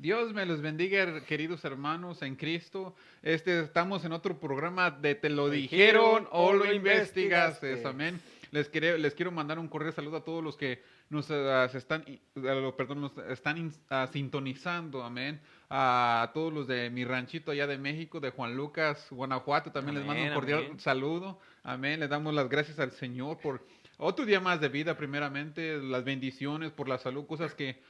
Dios me los bendiga, queridos hermanos en Cristo. Estamos en otro programa de Te lo ¿Lo dijeron dijeron o o lo lo investigaste. investigaste? Amén. Les quiero mandar un cordial saludo a todos los que nos, se están, perdón, nos están sintonizando. Amén. A todos los de mi ranchito allá de México, de Juan Lucas, Guanajuato. También les mando un Amén, cordial amén. saludo. Amén. Les damos las gracias al Señor por otro día más de vida, primeramente, las bendiciones por la salud, cosas que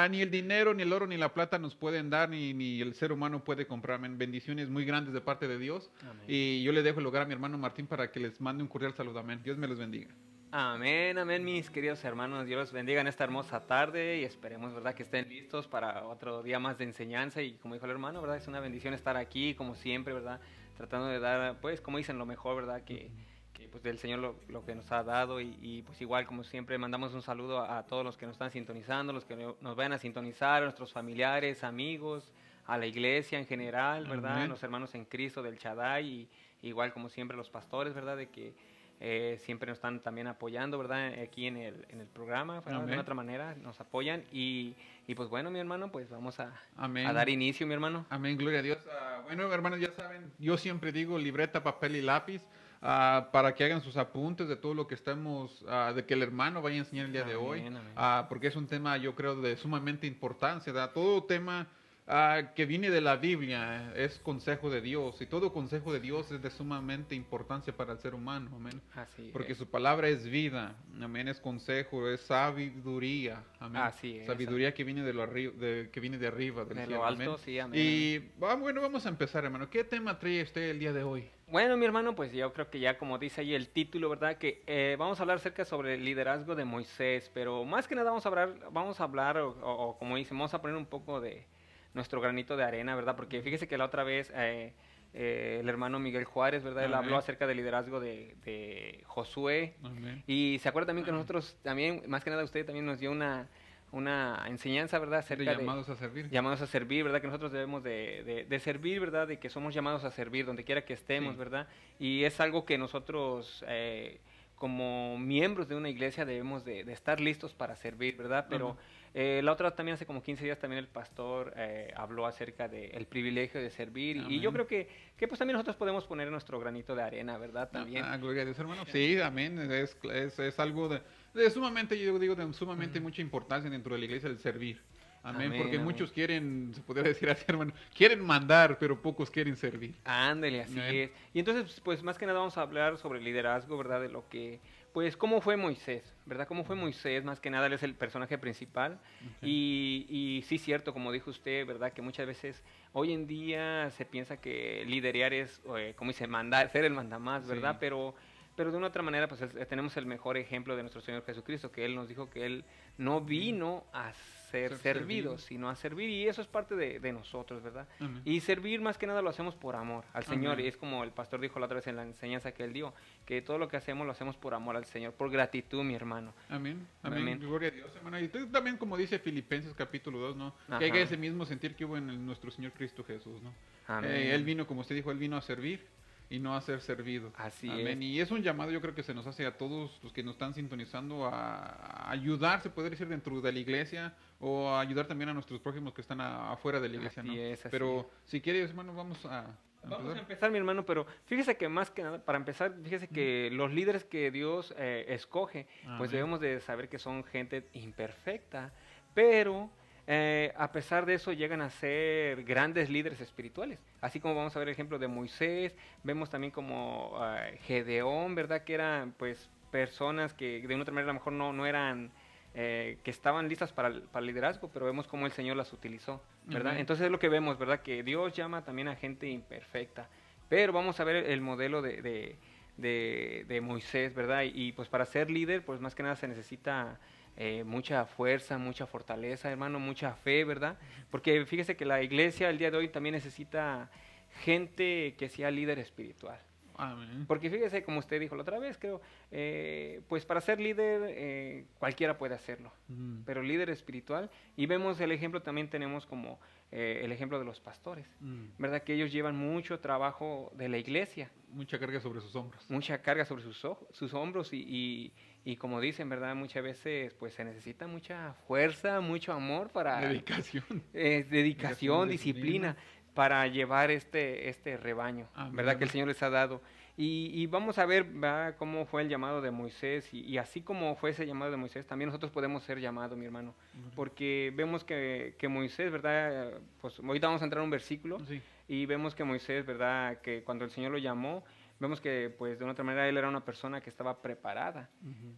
ni el dinero, ni el oro, ni la plata nos pueden dar, ni el ser humano puede comprar. Amén. Bendiciones muy grandes de parte de Dios. Amén. Y yo le dejo el lugar a mi hermano Martín para que les mande un cordial saludo. Amén. Dios me los bendiga. Amén, amén, mis queridos hermanos. Dios los bendiga en esta hermosa tarde y esperemos, ¿verdad?, que estén listos para otro día más de enseñanza. Y como dijo el hermano, ¿verdad?, es una bendición estar aquí, como siempre, ¿verdad?, tratando de dar, pues, como dicen, lo mejor, ¿verdad?, que pues del Señor lo que nos ha dado. Y pues igual, como siempre, mandamos un saludo a todos los que nos están sintonizando, los que nos vayan a sintonizar, a nuestros familiares, amigos, a la iglesia en general, ¿verdad?, a Amén. los hermanos en Cristo del Shaddai y igual, como siempre, los pastores, ¿verdad?, de que siempre nos están también apoyando, ¿verdad? Aquí en el programa, ¿verdad? De una Amén. otra manera, nos apoyan. Y pues bueno, mi hermano, pues vamos a dar Amén. inicio, mi hermano. Amén, gloria a Dios. Bueno, hermanos, ya saben, yo siempre digo libreta, papel y lápiz para que hagan sus apuntes de todo lo que estamos, de que el hermano vaya a enseñar el día de hoy, Amén, amén. porque es un tema, yo creo, de sumamente importancia. ¿Verdad? Todo tema que viene de la Biblia es consejo de Dios y todo consejo de Dios es de sumamente importancia para el ser humano. Amén. Así Porque es. su palabra es vida, amén, es consejo, es sabiduría, amén. Así es. Sabiduría que viene de lo que viene de arriba, del De lo cielo, amén. alto, sí, amén, amén. Y bueno, vamos a empezar, hermano. ¿Qué tema trae usted el día de hoy? Bueno, mi hermano, pues yo creo que ya como dice ahí el título, ¿verdad? Que vamos a hablar acerca sobre el liderazgo de Moisés, pero más que nada vamos a hablar o como dice, vamos a poner un poco de nuestro granito de arena, ¿verdad? Porque fíjese que la otra vez el hermano Miguel Juárez, ¿verdad? Él habló Amén, acerca del liderazgo de Josué amén. y se acuerda también que nosotros también, más que nada usted también nos dio una enseñanza, ¿verdad? De Acerca de llamados a servir. llamados a servir, ¿verdad? Que nosotros debemos de servir, ¿verdad? De que somos llamados a servir donde quiera que estemos, Sí, ¿verdad? Y es algo que nosotros, como miembros de una iglesia, debemos de estar listos para servir, ¿verdad? amén. Pero la otra también, hace como 15 días, también el pastor habló acerca del privilegio de servir. Y yo Amén. creo que pues también nosotros podemos poner nuestro granito de arena, ¿verdad? También. Gloria a Dios, hermano. Sí, amén. Es algo de sumamente, yo digo, de sumamente mucha importancia dentro de la iglesia el servir. Amén. Porque Amén, amén. muchos quieren, se podría decir así, hermano, quieren mandar, pero pocos quieren servir. Ándele, así Amén. es. Y entonces, pues más que nada vamos a hablar sobre el liderazgo, ¿verdad? De lo que, pues, cómo fue Moisés, ¿verdad? Cómo fue Moisés, más que nada, él es el personaje principal. Ok. Y sí, cierto, como dijo usted, ¿verdad? Que muchas veces, hoy en día se piensa que liderear es, como dice, mandar, ser el mandamás, ¿verdad? Sí. Pero de una otra manera, pues tenemos el mejor ejemplo de nuestro Señor Jesucristo, que Él nos dijo que Él no vino a ser Ser servido, servido. sino a servir, y eso es parte de nosotros, ¿verdad? Amén. Y servir más que nada lo hacemos por amor al Señor. Y Amén. es como el pastor dijo la otra vez en la enseñanza que él dio, que todo lo que hacemos lo hacemos por amor al Señor, por gratitud, mi hermano. Amén, amén, Amén. gloria a Dios, hermano. Y tú también, como dice Filipenses capítulo 2, ¿no? Que haya Ajá. ese mismo sentir que hubo en nuestro Señor Cristo Jesús, ¿no? Amén, Él amén. vino, como usted dijo, Él vino a servir y no a ser servido. Así es. Amén. Y es un llamado, yo creo que se nos hace a todos los que nos están sintonizando a ayudar, se puede decir, dentro de la iglesia o a ayudar también a nuestros prójimos que están afuera de la iglesia, Así ¿no? es, así es. Pero si quieres, hermano, vamos a Vamos a empezar. empezar, mi hermano, pero fíjese que más que nada, para empezar, fíjese que los líderes que Dios escoge, pues Amén. debemos de saber que son gente imperfecta, pero a pesar de eso llegan a ser grandes líderes espirituales. Así como vamos a ver el ejemplo de Moisés, vemos también como Gedeón, ¿verdad? Que eran pues personas que de una otra manera a lo mejor no eran que estaban listas para el liderazgo, pero vemos cómo el Señor las utilizó, ¿verdad? Amén. Entonces es lo que vemos, ¿verdad? Que Dios llama también a gente imperfecta, pero vamos a ver el modelo de Moisés, ¿verdad? Y pues para ser líder, pues más que nada se necesita mucha fuerza, mucha fortaleza, hermano, mucha fe, ¿verdad? Porque fíjese que la iglesia el día de hoy también necesita gente que sea líder espiritual. Amén. Porque fíjese, como usted dijo la otra vez, creo, pues para ser líder cualquiera puede hacerlo, Mm, pero líder espiritual, y vemos el ejemplo, también tenemos como el ejemplo de los pastores, mm. ¿verdad? Que ellos llevan mucho trabajo de la iglesia, Mucha carga sobre sus hombros. mucha carga sobre sus hombros Y como dicen, ¿verdad? Muchas veces pues se necesita mucha fuerza, mucho amor para Dedicación. dedicación, Disciplina. disciplina para llevar este rebaño, Amén, ¿verdad? Que el hermano. Señor les ha dado. Y vamos a ver, ¿verdad? Cómo fue el llamado de Moisés y así como fue ese llamado de Moisés, también nosotros podemos ser llamados, mi hermano, porque vemos que Moisés, ¿verdad? Pues ahorita vamos a entrar a un versículo Sí. y vemos que Moisés, ¿verdad? Que cuando el Señor lo llamó, vemos que pues de una otra manera él era una persona que estaba preparada,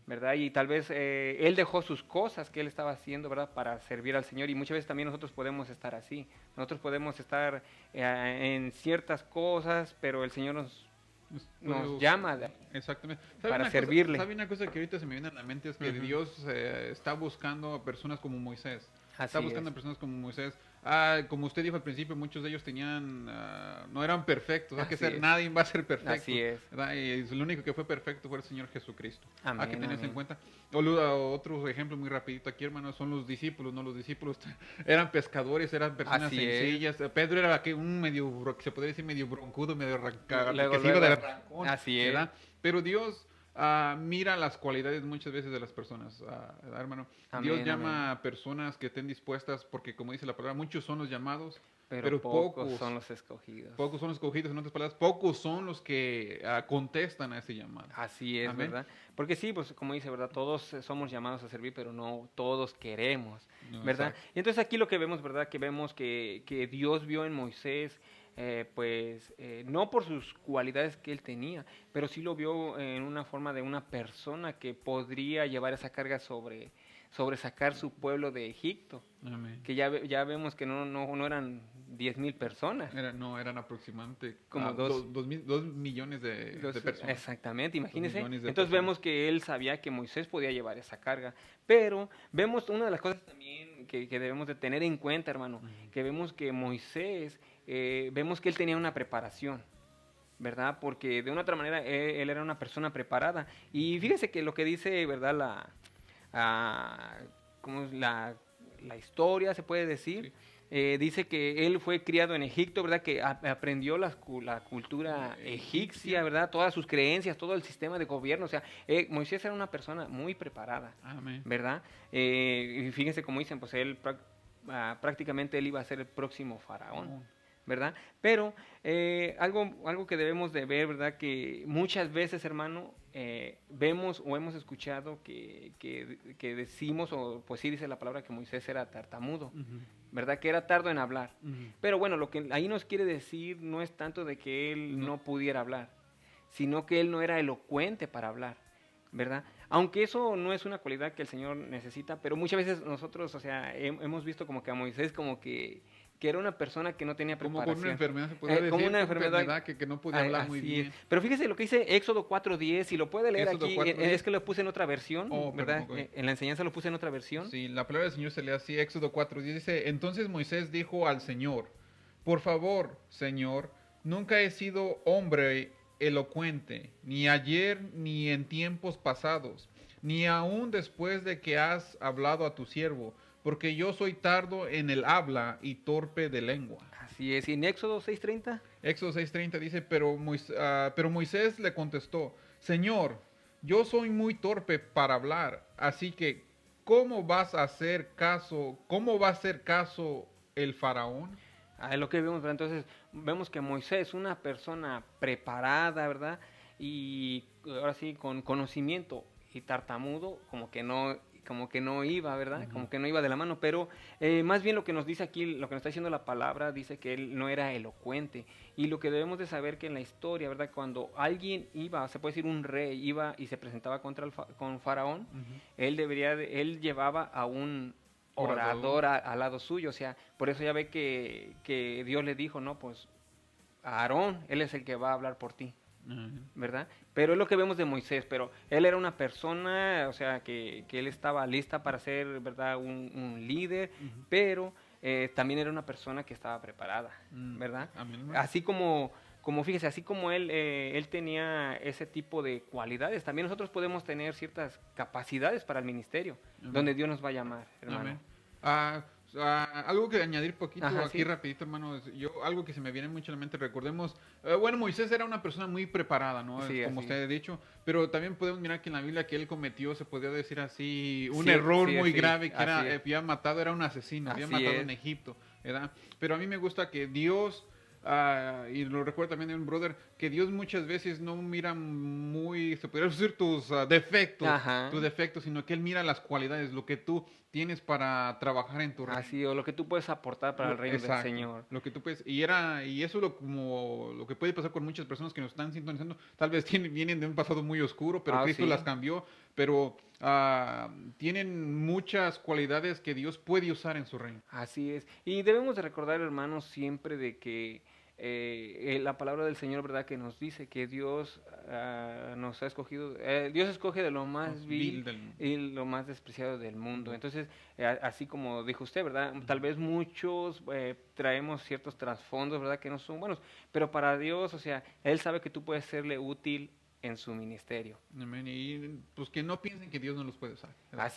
¿verdad? Y tal vez él dejó sus cosas que él estaba haciendo, ¿verdad? Para servir al Señor y muchas veces también nosotros podemos estar así. Nosotros podemos estar en ciertas cosas, pero el Señor nos llama Exactamente. para servirle. ¿Sabe una cosa que ahorita se me viene a la mente? Es que Dios está buscando a personas como Moisés. Está Así buscando es. a personas como Moisés. Como usted dijo al principio, muchos de ellos tenían, no eran perfectos. Hay que Así ser, es. nadie va a ser perfecto. Así es. ¿Verdad? Y el único que fue perfecto fue el Señor Jesucristo. Hay que Amén, tener eso en amén. cuenta. Otro ejemplo muy rapidito aquí, hermano, son los discípulos. ¿No? Los discípulos eran pescadores, eran personas Así es. sencillas. Pedro era un medio, se podría decir medio broncudo, medio Luego, que se iba luego, de rancón, así es. ¿verdad? Pero Dios mira las cualidades muchas veces de las personas, hermano. Amén, Dios llama amén. a personas que estén dispuestas, porque como dice la palabra, muchos son los llamados, Pero pero pocos son los escogidos. pocos son los escogidos, en otras palabras, pocos son los que contestan a ese llamado. Así es, Amén. ¿verdad? Porque sí, pues como dice, ¿verdad? Todos somos llamados a servir, pero no todos queremos, No, ¿verdad? exacto. Y entonces aquí lo que vemos, ¿verdad? Que vemos que Dios vio en Moisés, no por sus cualidades que él tenía, pero sí lo vio en una forma de una persona que podría llevar esa carga sobre sacar su pueblo de Egipto, Amén. que ya vemos que no eran 10,000 personas. No, eran aproximadamente Como dos- 2 millones de personas. Exactamente, imagínense. millones de Entonces personas. vemos que él sabía que Moisés podía llevar esa carga, pero vemos una de las cosas también que debemos de tener en cuenta, hermano, que vemos que Moisés, vemos que él tenía una preparación, ¿verdad? Porque de una otra manera él era una persona preparada. Y fíjese que lo que dice, ¿verdad? Ah, ¿Cómo es la historia, se puede decir? Sí. Dice que él fue criado en Egipto, ¿verdad? Que aprendió la cultura egipcia, ¿verdad? Todas sus creencias, todo el sistema de gobierno. O sea, Moisés era una persona muy preparada, Amén. ¿verdad? Y fíjense cómo dicen, pues él prácticamente él iba a ser el próximo faraón, ¿verdad? Pero algo que debemos de ver, ¿verdad? Que muchas veces, hermano, vemos o hemos escuchado que decimos, o pues sí dice la palabra que Moisés era tartamudo, ¿verdad? Que era tardo en hablar. Pero bueno, lo que ahí nos quiere decir no es tanto de que él no pudiera hablar, sino que él no era elocuente para hablar, ¿verdad? Aunque eso no es una cualidad que el Señor necesita, pero muchas veces nosotros, o sea, hemos visto como que a Moisés como que era una persona que no tenía Como preparación. con una enfermedad, se podría decir. Como una enfermedad que no podía hablar muy así bien. es. Pero fíjese lo que dice Éxodo 4:10, si lo puede leer Éxodo aquí, 4:10. es que lo puse en otra versión, Oh, ¿verdad? perdón, ok. En la enseñanza lo puse en otra versión. Sí, la palabra del Señor se lee así, Éxodo 4:10 dice, entonces Moisés dijo al Señor, por favor, Señor, nunca he sido hombre elocuente, ni ayer ni en tiempos pasados, ni aún después de que has hablado a tu siervo, porque yo soy tardo en el habla y torpe de lengua. Así es, y en Éxodo 6:30, Éxodo 6:30 dice, pero Moisés le contestó, Señor, yo soy muy torpe para hablar, así que ¿cómo va a hacer caso el faraón? es lo que vemos, ¿verdad? Entonces vemos que Moisés, una persona preparada, ¿verdad? Y ahora sí, con conocimiento y tartamudo, como que no iba, ¿verdad? Como que no iba de la mano, pero más bien lo que nos dice aquí, lo que nos está diciendo la palabra, dice que él no era elocuente. Y lo que debemos de saber que en la historia, ¿verdad? Cuando alguien iba, se puede decir un rey, iba y se presentaba con Faraón, él llevaba a un orador al lado suyo, o sea, por eso ya ve que Dios le dijo, no, pues a Aarón, él es el que va a hablar por ti, ¿verdad? Pero es lo que vemos de Moisés, pero él era una persona, o sea, que él estaba lista para ser, ¿verdad? Un líder, pero también era una persona que estaba preparada, ¿verdad? Amén. Así como fíjese, así como él tenía ese tipo de cualidades, también nosotros podemos tener ciertas capacidades para el ministerio, donde Dios nos va a llamar, hermano. Amén. Algo que añadir poquito Ajá, aquí sí. rapidito, hermano. Algo que se me viene mucho a la mente, recordemos, bueno, Moisés era una persona muy preparada, ¿no? Sí, Como así. usted ha dicho, pero también podemos mirar que en la Biblia que él cometió, se podría decir así, un Sí, error sí, muy sí, grave, que así era, es. había matado, era un asesino, había Así matado en es. Egipto, ¿verdad? Pero a mí me gusta que Dios, y lo recuerdo también de un brother, que Dios muchas veces no mira muy, se podría decir tus Ajá. defectos, sino que Él mira las cualidades, lo que tú tienes para trabajar en tu reino. Así, o lo que tú puedes aportar para el reino del Exacto, Señor. lo que tú puedes, y eso como lo que puede pasar con muchas personas que nos están sintonizando, tal vez vienen de un pasado muy oscuro, pero Ah, Cristo las sí. cambió, pero tienen muchas cualidades que Dios puede usar en su reino. Así es. Y debemos de recordar, hermanos, siempre de que la palabra del Señor, ¿verdad? Que nos dice que Dios nos ha escogido, Dios escoge de lo más vil Vil del mundo. y lo más despreciado del mundo. Entonces, así como dijo usted, ¿verdad? Ujú. Tal vez muchos traemos ciertos trasfondos, ¿verdad? Que no son buenos, pero para Dios, o sea, Él sabe que tú puedes serle útil en su ministerio. Amén. Y pues que no piensen que Dios no los puede usar, ¿verdad?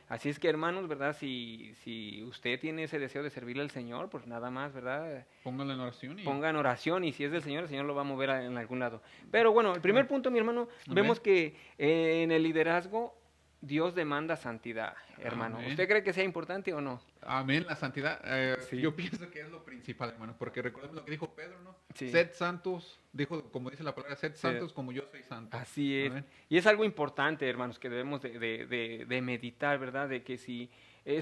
Así es que hermanos, ¿verdad? Si usted tiene ese deseo de servirle al Señor, pues nada más, ¿verdad? Pónganlo en oración y Ponga en oración y si es del Señor, el Señor lo va a mover en algún lado. Pero bueno, el primer punto, mi hermano, amén. vemos que en el liderazgo Dios demanda santidad, hermano. Amén. ¿Usted cree que sea importante o no? Amén, la santidad. Sí, Yo pienso que es lo principal, hermano, porque recordemos lo que dijo Pedro, ¿no? sí, Sed santos, dijo, como dice la palabra, sed sí. santos como yo soy santo. Así es. Amén. Y es algo importante, hermanos, que debemos de meditar, ¿verdad? De que si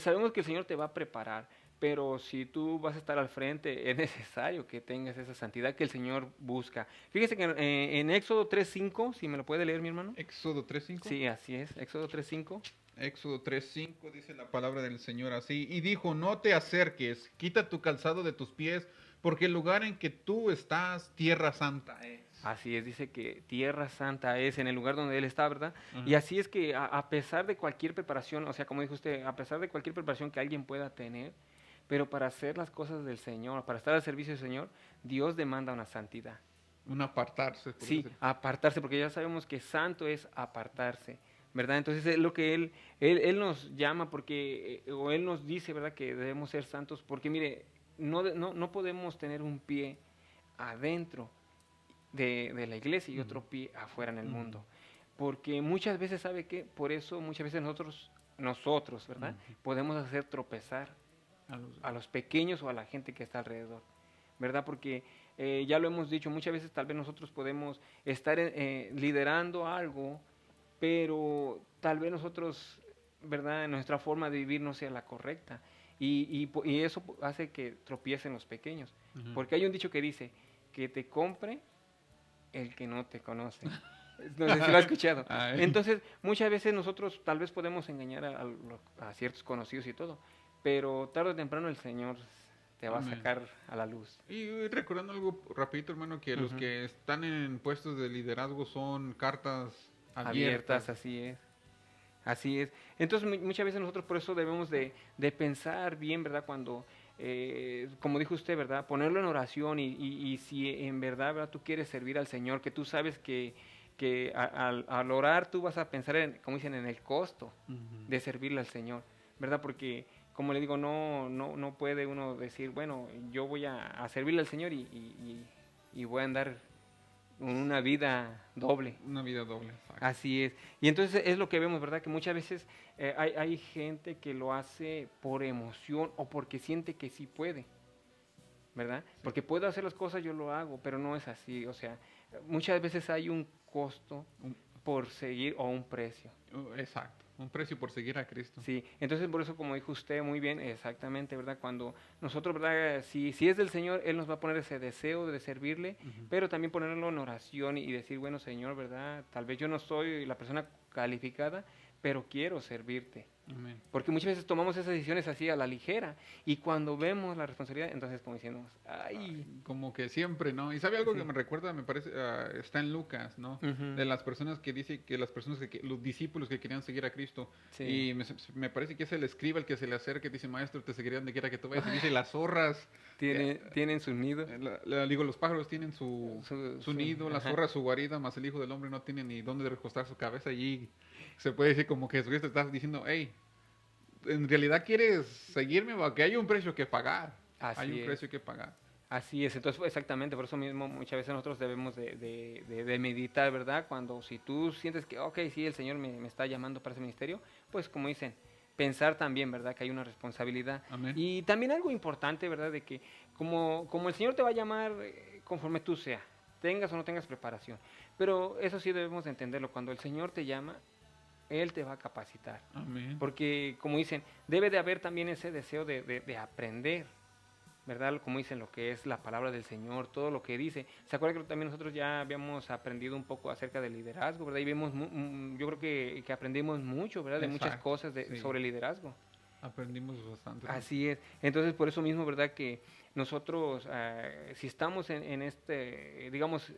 sabemos que el Señor te va a preparar, pero si tú vas a estar al frente, es necesario que tengas esa santidad que el Señor busca. Fíjese que en Éxodo 3:5, si me lo puede leer mi hermano. Éxodo 3:5. Sí, así es, Éxodo 3:5. Éxodo 3:5 dice la palabra del Señor así. Y dijo, no te acerques, quita tu calzado de tus pies, porque el lugar en que tú estás, tierra santa es. Así es, dice que tierra santa es en el lugar donde Él está, ¿verdad? Y Ajá. así es que a pesar de cualquier preparación, o sea, como dijo usted, a pesar de cualquier preparación que alguien pueda tener, pero para hacer las cosas del Señor, para estar al servicio del Señor, Dios demanda una santidad. Un apartarse, por Sí, decir. apartarse, porque ya sabemos que santo es apartarse, ¿verdad? Entonces es lo que Él nos llama, porque, o Él nos dice, ¿verdad? Que debemos ser santos, porque mire, no podemos tener un pie adentro de la iglesia y Ujú, otro pie afuera en el ujú, mundo. Porque muchas veces, ¿sabe qué? Por eso muchas veces nosotros, ¿verdad? ujú. Podemos hacer tropezar A los a demás. los pequeños o a la gente que está alrededor, ¿verdad? Porque ya lo hemos dicho, muchas veces tal vez nosotros podemos estar liderando algo, pero tal vez nosotros, ¿verdad? Nuestra forma de vivir no sea la correcta. Y eso hace que tropiecen los pequeños. Ujú. Porque hay un dicho que dice, que te compre el que no te conoce. No sé si lo has escuchado. Ay, Entonces, muchas veces nosotros tal vez podemos engañar a ciertos conocidos y todo, pero tarde o temprano el Señor te va a amén. sacar a la luz. Y recordando algo rapidito, hermano, que los Ujú. que están en puestos de liderazgo son cartas abiertas. Abiertas, así es. Así es. Entonces, muchas veces nosotros por eso debemos de pensar bien, ¿verdad? Cuando, como dijo usted, ¿verdad? Ponerlo en oración y si en verdad, ¿verdad? Tú quieres servir al Señor, que tú sabes que al orar tú vas a pensar en, como dicen, en el costo Ujú. de servirle al Señor, ¿verdad? Porque, como le digo, no puede uno decir, bueno, yo voy a servirle al Señor y voy a andar una vida doble. Una vida doble, exacto. Así es. Y entonces es lo que vemos, ¿verdad? Que muchas veces hay gente que lo hace por emoción o porque siente que sí puede, ¿verdad? Sí. Porque puedo hacer las cosas, yo lo hago, pero no es así. O sea, muchas veces hay un costo Un- por seguir o un precio. exacto. Un precio por seguir a Cristo. Sí, entonces por eso como dijo usted muy bien, exactamente, ¿verdad? Cuando nosotros, ¿verdad? Si es del Señor, Él nos va a poner ese deseo de servirle, Ujú. pero también ponerlo en oración y decir, bueno, Señor, ¿verdad? Tal vez yo no soy la persona calificada, pero quiero servirte. Amén. Porque muchas veces tomamos esas decisiones así a la ligera y cuando vemos la responsabilidad, entonces como diciendo, ay, Como que siempre, ¿no? Y sabe algo que sí, me recuerda, me parece, está en Lucas, ¿no? ujú, De las personas que dice que las personas los discípulos que querían seguir a Cristo. sí, Y me parece que es el escriba el que se le acerca y dice, maestro, te seguiría donde quiera que tú vayas. Y dice, las zorras, eh, tienen su nido, digo, los pájaros tienen su nido, las ajá. zorras su guarida, más el Hijo del Hombre no tiene ni dónde recostar su cabeza. Y se puede decir como que Jesucristo está diciendo, hey, en realidad quieres seguirme, porque hay un precio que pagar. Así Hay un es. precio que pagar. Así es, entonces exactamente, por eso mismo muchas veces nosotros debemos de meditar, ¿verdad? Cuando si tú sientes que, ok, sí, el Señor me está llamando para ese ministerio, pues como dicen, pensar también, ¿verdad? Que hay una responsabilidad. Amén. Y también algo importante, ¿verdad? De que como el Señor te va a llamar conforme tú seas, tengas o no tengas preparación, pero eso sí debemos de entenderlo, cuando el Señor te llama, Él te va a capacitar, Amén. porque como dicen, debe de haber también ese deseo de aprender, ¿verdad? Como dicen, lo que es la palabra del Señor, todo lo que dice. ¿Se acuerda que también nosotros ya habíamos aprendido un poco acerca del liderazgo, ¿verdad? Y vemos, yo creo que aprendimos mucho, ¿verdad? De muchas Exacto. cosas Sí. sobre liderazgo. Aprendimos bastante. ¿No? Así es. Entonces, por eso mismo, ¿verdad? Que nosotros, si estamos en este, digamos,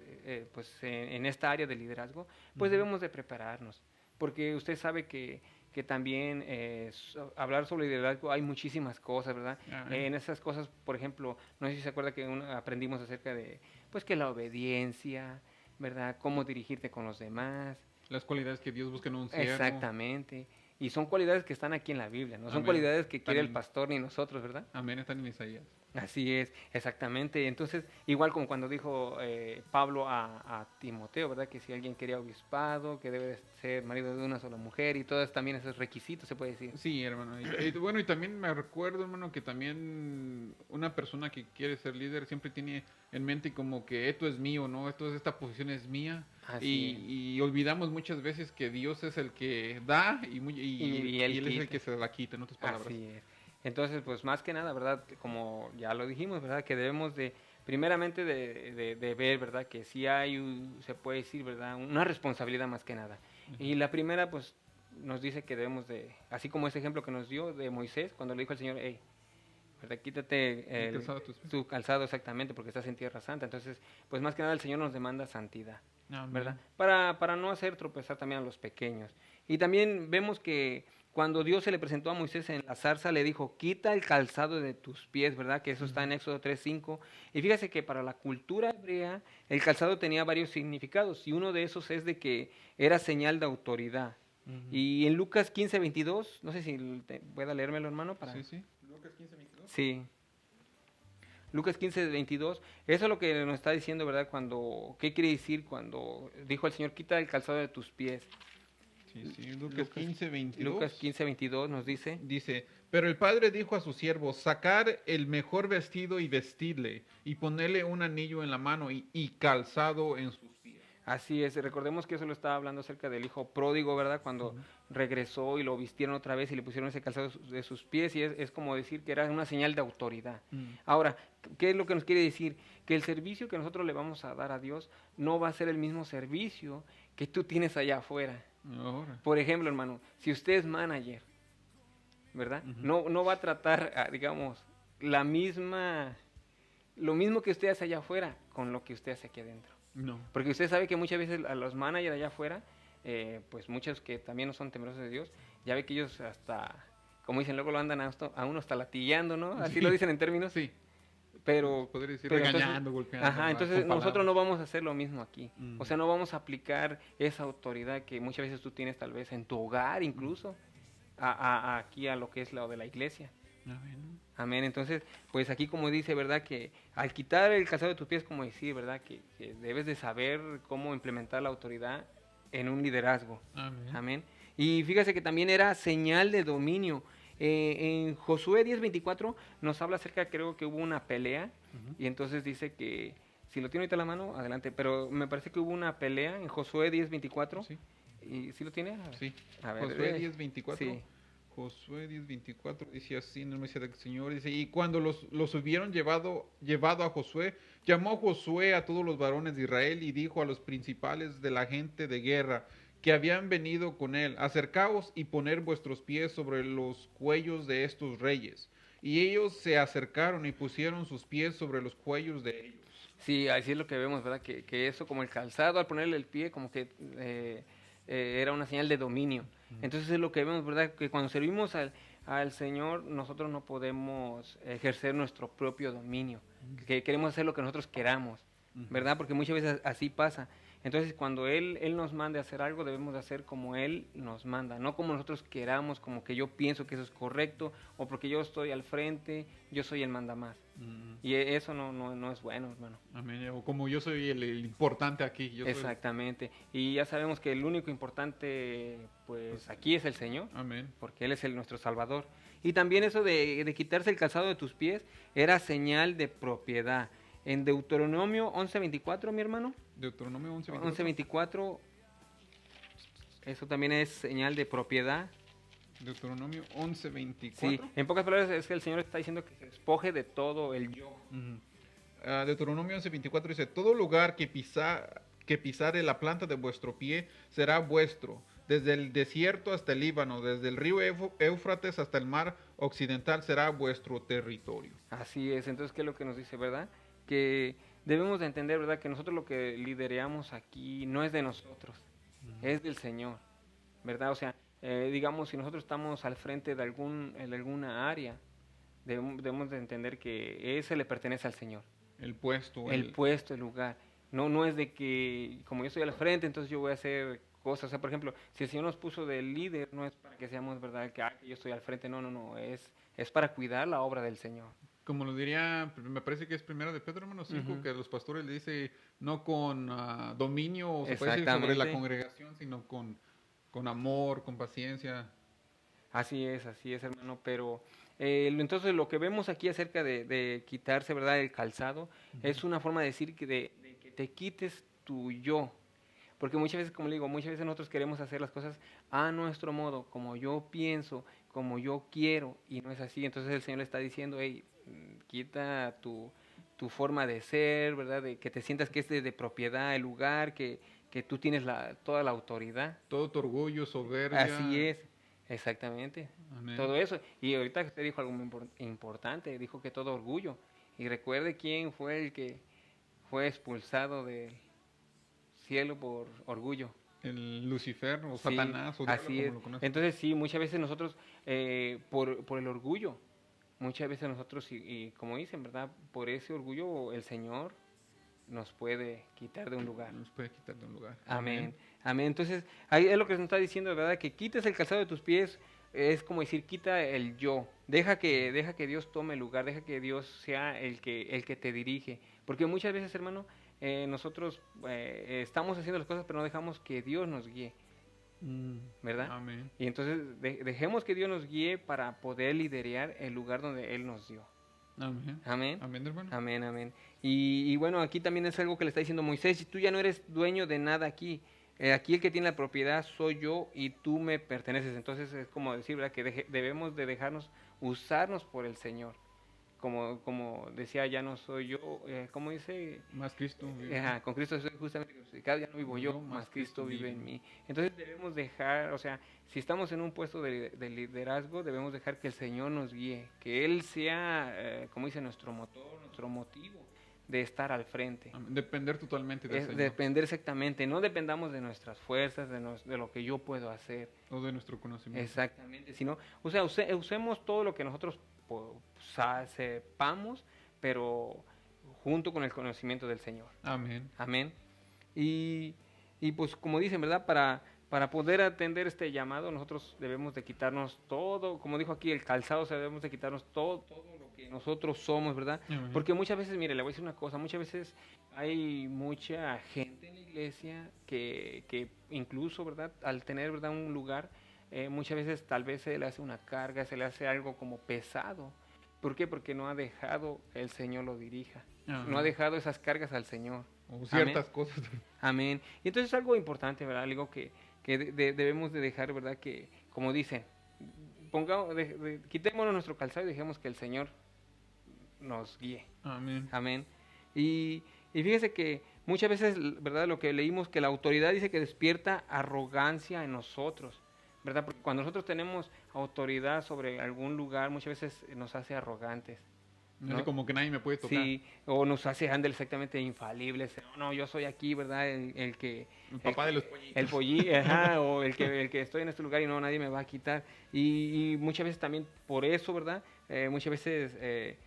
pues en esta área de liderazgo, pues Ujú. debemos de prepararnos. Porque usted sabe que también hablar sobre liderazgo hay muchísimas cosas, ¿verdad? Amén. En esas cosas, por ejemplo, no sé si se acuerda que aprendimos acerca de, pues que la obediencia, ¿verdad? Cómo dirigirte con los demás. Las cualidades que Dios busca en un siervo. Exactamente. Y son cualidades que están aquí en la Biblia, no son Amén. cualidades que Están quiere el en, pastor ni nosotros, ¿verdad? amén, están en Isaías. Así es, exactamente. Entonces, igual como cuando dijo Pablo a Timoteo, ¿verdad? Que si alguien quería obispado, que debe de ser marido de una sola mujer y todos también esos requisitos, se puede decir. Sí, hermano. Bueno, y también me recuerdo, hermano, que también una persona que quiere ser líder siempre tiene en mente como que esto es mío, ¿no? Esta posición es mía. Así es. Y olvidamos muchas veces que Dios es el que da Y él y Él es el quita. que se la quita, en otras palabras. Así es. Entonces, pues más que nada, ¿verdad? Como ya lo dijimos, ¿verdad? Que debemos de, primeramente, de ver, ¿verdad? Que sí hay, se puede decir, ¿verdad? Una responsabilidad más que nada. Y la primera, pues, nos dice que debemos de, así como ese ejemplo que nos dio de Moisés, cuando le dijo al Señor, hey, ¿verdad? Quítate El calzado a tus pies. tu calzado exactamente porque estás en tierra santa. Entonces, pues más que nada el Señor nos demanda santidad, ¿verdad? Amén. Para no hacer tropezar también a los pequeños. Y también vemos que cuando Dios se le presentó a Moisés en la zarza, le dijo, quita el calzado de tus pies, ¿verdad? Que eso está en Éxodo 3:5. Y fíjese que para la cultura hebrea, el calzado tenía varios significados. Y uno de esos es de que era señal de autoridad. Ujú. Y en Lucas 15:22, no sé si pueda leérmelo, hermano, para... Sí, sí. Lucas 15:22. Sí. Lucas 15:22, eso es lo que nos está diciendo, ¿verdad? Cuando, ¿qué quiere decir cuando dijo el Señor, quita el calzado de tus pies? Sí, sí. Lucas Lucas, 15:22. Lucas 15:22 nos dice, Dice, pero el padre dijo a sus siervos, sacar el mejor vestido y vestirle, y ponerle un anillo en la mano y calzado en sus pies. así es, recordemos que eso lo estaba hablando acerca del hijo pródigo, ¿verdad? Cuando Ujú. regresó y lo vistieron otra vez y le pusieron ese calzado de sus pies y es como decir que era una señal de autoridad. Mm. Ahora, ¿qué es lo que nos quiere decir? Que el servicio que nosotros le vamos a dar a Dios no va a ser el mismo servicio que tú tienes allá afuera. Ahora. Por ejemplo, hermano, si usted es manager, ¿verdad? Ujú. No va a tratar, digamos, la misma, lo mismo que usted hace allá afuera con lo que usted hace aquí adentro. No. Porque usted sabe que muchas veces a los managers allá afuera, pues muchos que también no son temerosos de Dios, ya ve que ellos hasta, como dicen, luego lo andan a uno hasta latillando, ¿no? Así Sí. lo dicen en términos. Sí. Pero, Podría decir pero regañando, golpeando. ajá, ¿verdad? entonces Con nosotros palabras. no vamos a hacer lo mismo aquí. Mm. O sea, no vamos a aplicar esa autoridad que muchas veces tú tienes tal vez en tu hogar incluso, aquí a lo que es lo de la iglesia. Amén. Amén. Entonces, pues aquí como dice, ¿verdad? Que al quitar el calzado de tus pies, como decir, ¿verdad? Que debes de saber cómo implementar la autoridad en un liderazgo. Amén. Amén. Y fíjese que también era señal de dominio. En Josué 10:24 nos habla acerca, creo que hubo una pelea, Ujú. y entonces dice que, si lo tiene ahorita en la mano, adelante, pero me parece que hubo una pelea en Josué 10:24, Sí, ¿y si lo tiene? A ver, sí. a ver, Josué 10:24. sí. Josué 10:24 dice así, no me dice el Señor, dice, y cuando los hubieron llevado a Josué, llamó Josué a todos los varones de Israel y dijo a los principales de la gente de guerra que habían venido con él, acercaos y poner vuestros pies sobre los cuellos de estos reyes. Y ellos se acercaron y pusieron sus pies sobre los cuellos de ellos. Sí, así es lo que vemos, ¿verdad? Que eso como el calzado al ponerle el pie como que era una señal de dominio. Entonces es lo que vemos, ¿verdad? Que cuando servimos al Señor nosotros no podemos ejercer nuestro propio dominio, que queremos hacer lo que nosotros queramos, ¿verdad? Porque muchas veces así pasa. Entonces, cuando Él nos mande a hacer algo, debemos de hacer como Él nos manda, no como nosotros queramos, como que yo pienso que eso es correcto, o porque yo estoy al frente, yo soy el mandamás. Y eso no es bueno, hermano. Amén. O como yo soy el importante aquí. Yo soy... Exactamente. Y ya sabemos que el único importante, pues aquí es el Señor, Amén. porque Él es nuestro Salvador. Y también eso de quitarse el calzado de tus pies era señal de propiedad. En Deuteronomio 11:24, mi hermano. Deuteronomio 11:24. 11:24, eso también es señal de propiedad. Deuteronomio 11:24. Sí, en pocas palabras es que el Señor está diciendo que se despoje de todo el yo. Deuteronomio 11:24 dice, todo lugar que pisare la planta de vuestro pie será vuestro, desde el desierto hasta el Líbano, desde el río Éufrates hasta el mar occidental será vuestro territorio. Así es, entonces, ¿qué es lo que nos dice, verdad? Que debemos de entender, ¿verdad? Que nosotros lo que lideramos aquí no es de nosotros, es del Señor, ¿verdad? O sea, digamos, si nosotros estamos al frente de alguna área, debemos de entender que ese le pertenece al Señor. El puesto. El puesto, el lugar. No es de que, como yo estoy al frente, entonces yo voy a hacer cosas. O sea, por ejemplo, si el Señor nos puso de líder, no es para que seamos, ¿verdad? Que yo estoy al frente. No. Es para cuidar la obra del Señor. Como lo diría, me parece que es primera de Pedro, hermano 5, que a los pastores le dice, no con dominio, o se puede decir sobre la congregación, sino con amor, con paciencia. Así es, hermano. Pero entonces lo que vemos aquí acerca de quitarse, ¿verdad? El calzado, es una forma de decir de que te quites tu yo. Porque muchas veces, como le digo, muchas veces nosotros queremos hacer las cosas a nuestro modo, como yo pienso, como yo quiero, y no es así. Entonces el Señor le está diciendo, hey, quita tu forma de ser, ¿verdad? De que te sientas que es de propiedad el lugar, que tú tienes toda la autoridad. Todo tu orgullo, soberbia. Así es, exactamente. Amén. Todo eso. Y ahorita usted dijo algo muy importante, dijo que todo orgullo. Y recuerde quién fue el que fue expulsado del cielo por orgullo. El Lucifer o Sí, Satanás, o así como es. lo conoces. Entonces sí, muchas veces nosotros, por el orgullo, muchas veces nosotros, y como dicen, ¿verdad? Por ese orgullo el Señor nos puede quitar de un lugar. Nos puede quitar de un lugar. Amén. Amén. Entonces, ahí es lo que nos está diciendo, ¿verdad? Que quites el calzado de tus pies, es como decir, quita el yo. Deja que Dios tome el lugar, deja que Dios sea el que te dirige. Porque muchas veces, hermano, nosotros estamos haciendo las cosas, pero no dejamos que Dios nos guíe. ¿Verdad? Amén. Y entonces dejemos que Dios nos guíe para poder liderar el lugar donde Él nos dio. Amén. Amén. Amén, hermano. Amén, amén. Y bueno, aquí también es algo que le está diciendo Moisés, si tú ya no eres dueño de nada aquí, aquí el que tiene la propiedad soy yo y tú me perteneces. Entonces es como decir, ¿verdad? Que debemos de dejarnos usarnos por el Señor. Como decía, ya no soy yo, ¿cómo dice? Más Cristo. Con Cristo soy justamente crucificado, ya no vivo yo, más Cristo vive en mí. Entonces debemos dejar, o sea, si estamos en un puesto de liderazgo, debemos dejar que el Señor nos guíe, que Él sea, como dice, nuestro motor, nuestro motivo de estar al frente. Depender totalmente del Señor. Depender exactamente, no dependamos de nuestras fuerzas, de lo que yo puedo hacer. O de nuestro conocimiento. Exactamente, sino, o sea, usemos todo lo que nosotros sepamos, pero junto con el conocimiento del Señor. Amén. Amén. Y pues como dicen, ¿verdad? Para poder atender este llamado, nosotros debemos de quitarnos todo, como dijo aquí, el calzado, o sea, debemos de quitarnos todo lo que nosotros somos, ¿verdad? Amén. Porque muchas veces, mire, le voy a decir una cosa, muchas veces hay mucha gente en la iglesia que incluso, ¿verdad? Al tener, ¿verdad? Un lugar, muchas veces tal vez se le hace una carga, se le hace algo como pesado. ¿Por qué? Porque no ha dejado que el Señor lo dirija. Ajá. No ha dejado esas cargas al Señor. O ciertas cosas. Amén. Y entonces es algo importante, ¿verdad? Algo que debemos de dejar, ¿verdad? Que, como dicen, quitémonos nuestro calzado y dejemos que el Señor nos guíe. Amén. Amén. Y fíjese que muchas veces, ¿verdad? Lo que leímos, que la autoridad dice que despierta arrogancia en nosotros, ¿verdad? Porque cuando nosotros tenemos autoridad sobre algún lugar, muchas veces nos hace arrogantes. ¿No? Como que nadie me puede tocar. Sí, o nos hace andar exactamente infalibles. No, yo soy aquí, ¿verdad? El papá de los pollitos. El pollito, ajá, o el que estoy en este lugar y no, nadie me va a quitar. Y muchas veces también por eso, ¿verdad? Muchas veces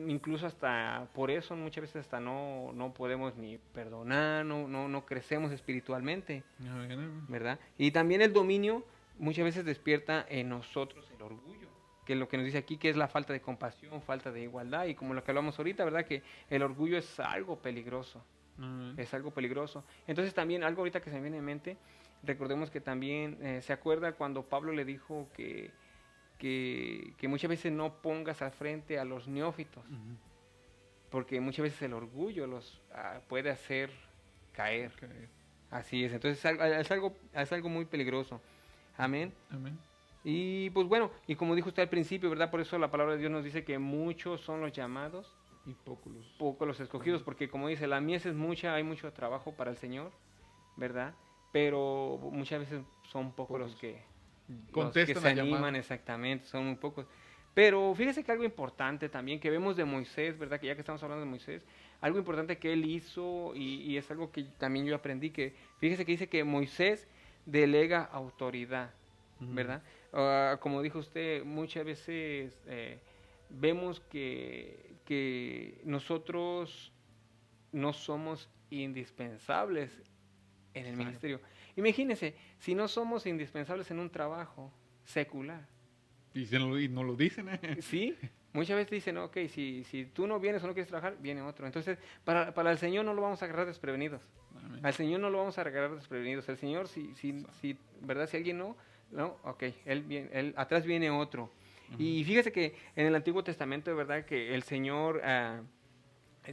incluso hasta por eso muchas veces hasta no podemos ni perdonar, no crecemos espiritualmente, Amén. ¿verdad? Y también el dominio muchas veces despierta en nosotros el orgullo, que es lo que nos dice aquí, que es la falta de compasión, falta de igualdad, y como lo que hablamos ahorita, ¿verdad? Que el orgullo es algo peligroso, Amén. es algo peligroso. Entonces también algo ahorita que se me viene en mente, recordemos que también se acuerda cuando Pablo le dijo que muchas veces no pongas al frente a los neófitos, Ujú. porque muchas veces el orgullo los puede hacer caer. Ok. Así es, entonces es algo muy peligroso. Amén. Amén. Y pues bueno, y como dijo usted al principio, ¿verdad? Por eso la palabra de Dios nos dice que muchos son los llamados, Y pocos los... pocos los escogidos, porque como dice, la mies es mucha, hay mucho trabajo para el Señor, ¿verdad? Pero muchas veces son pocos los Pocos. que Contestan se la llamada. animan, exactamente, son muy pocos. Pero fíjese que algo importante también que vemos de Moisés, ¿verdad? Que ya que estamos hablando de Moisés, algo importante que él hizo y es algo que también yo aprendí, que fíjese que dice que Moisés delega autoridad, Ujú. ¿verdad? Como dijo usted, muchas veces vemos que nosotros no somos indispensables en el Exacto. ministerio. Imagínense, si no somos indispensables en un trabajo secular, Y no lo dicen, ¿eh? ¿sí? Muchas veces dicen, ok, si tú no vienes o no quieres trabajar, viene otro. Entonces, para el Señor no lo vamos a agarrar desprevenidos. Amén. Al Señor no lo vamos a agarrar desprevenidos. El Señor, ¿verdad? Si alguien no, ok, atrás viene otro. Ujú. Y fíjese que en el Antiguo Testamento, de verdad, que el Señor